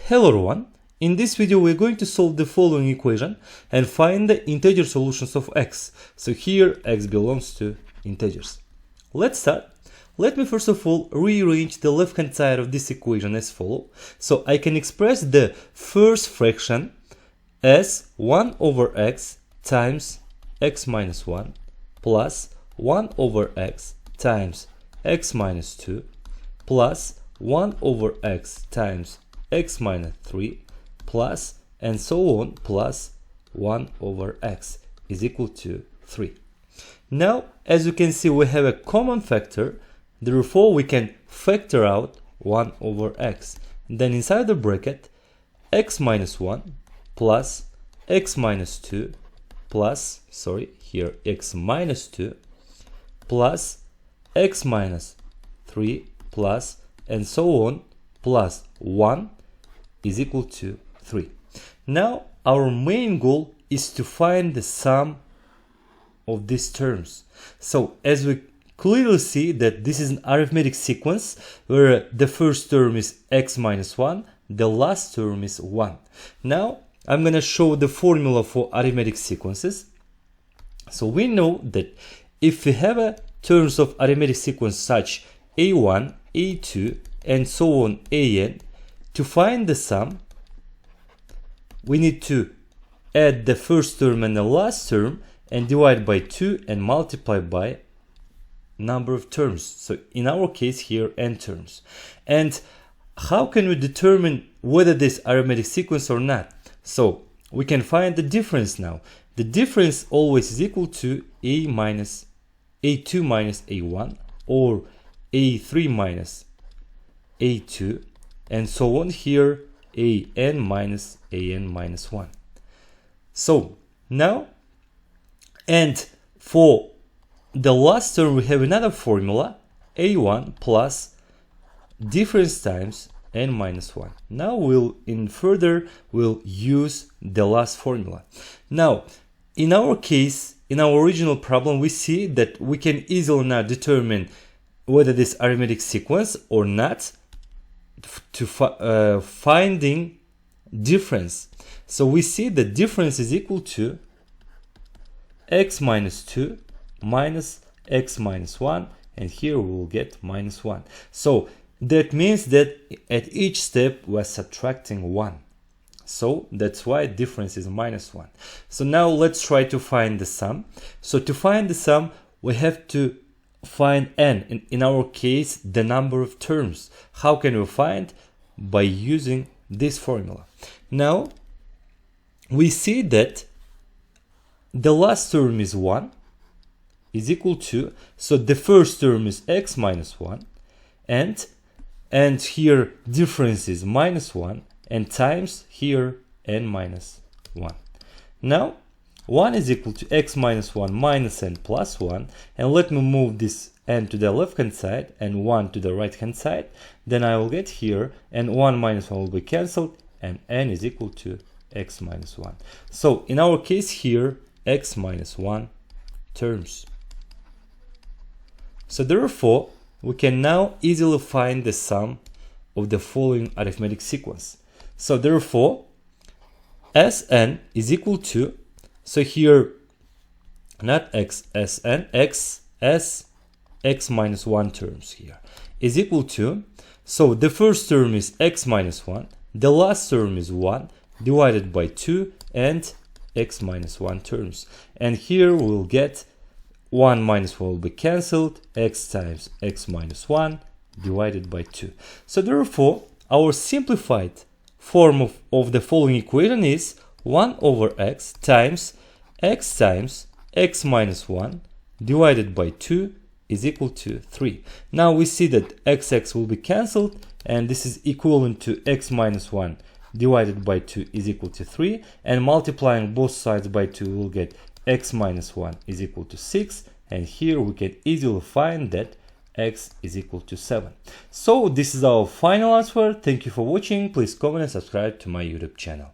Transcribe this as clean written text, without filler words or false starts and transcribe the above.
Hello everyone, in this video we're going to solve the following equation and find the integer solutions of x. So here x belongs to integers. Let's start. Let me first of all rearrange the left hand side of this equation as follows. So I can express the first fraction as 1 over x times x minus 1 plus 1 over x times x minus 2 plus 1 over x times x minus 3 plus and so on plus 1 over x is equal to 3. Now, as you can see, we have a common factor, therefore we can factor out 1 over x. Then inside the bracket, x minus 1 plus x minus 2 plus, here x minus 2 plus x minus 3 plus and so on plus 1 is equal to 3. Now our main goal is to find the sum of these terms. So as we clearly see that this is an arithmetic sequence where the first term is x minus 1, the last term is 1. Now I'm going to show the formula for arithmetic sequences. So we know that if we have a terms of arithmetic sequence such a1, a2 and so on an, to find the sum, we need to add the first term and the last term and divide by 2 and multiply by number of terms. So in our case here, n terms. And how can we determine whether this arithmetic sequence or not? So we can find the difference now. The difference always is equal to a2 minus a1 or a3 minus a2 and so on here an minus 1. So now, and for the last term we have another formula, a1 plus difference times n minus 1. Now we'll use the last formula. Now in our case, in our original problem, we see that we can easily now determine whether this arithmetic sequence or not to finding difference. So we see the difference is equal to x minus 2 minus x minus 1, and here we will get minus 1. So that means that at each step we're subtracting 1. So that's why difference is minus 1. So now let's try to find the sum. So to find the sum, we have to find n, in our case the number of terms. How can we find? By using this formula. Now we see that the last term is 1 is equal to, so the first term is x minus 1 and here difference is minus 1 and times here n minus 1. Now 1 is equal to x minus 1 minus n plus 1, and let me move this n to the left hand side and 1 to the right hand side. Then I will get here, and 1 minus 1 will be cancelled, and n is equal to x minus 1. So in our case here, x minus 1 terms. So therefore, we can now easily find the sum of the following arithmetic sequence. So therefore, Sn is equal to, so here, not x, Sn, x, s, x minus 1 terms here, is equal to, so the first term is x minus 1, the last term is 1, divided by 2, and x minus 1 terms. And here we'll get 1 minus 1 will be cancelled, x times x minus 1 divided by 2. So therefore, our simplified form of the following equation is 1 over x times x minus 1 divided by 2 is equal to 3. Now we see that x will be cancelled, and this is equivalent to x minus 1 divided by 2 is equal to 3, and multiplying both sides by 2 we'll get x minus 1 is equal to 6, and here we can easily find that x is equal to 7. So this is our final answer. Thank you for watching. Please comment and subscribe to my YouTube channel.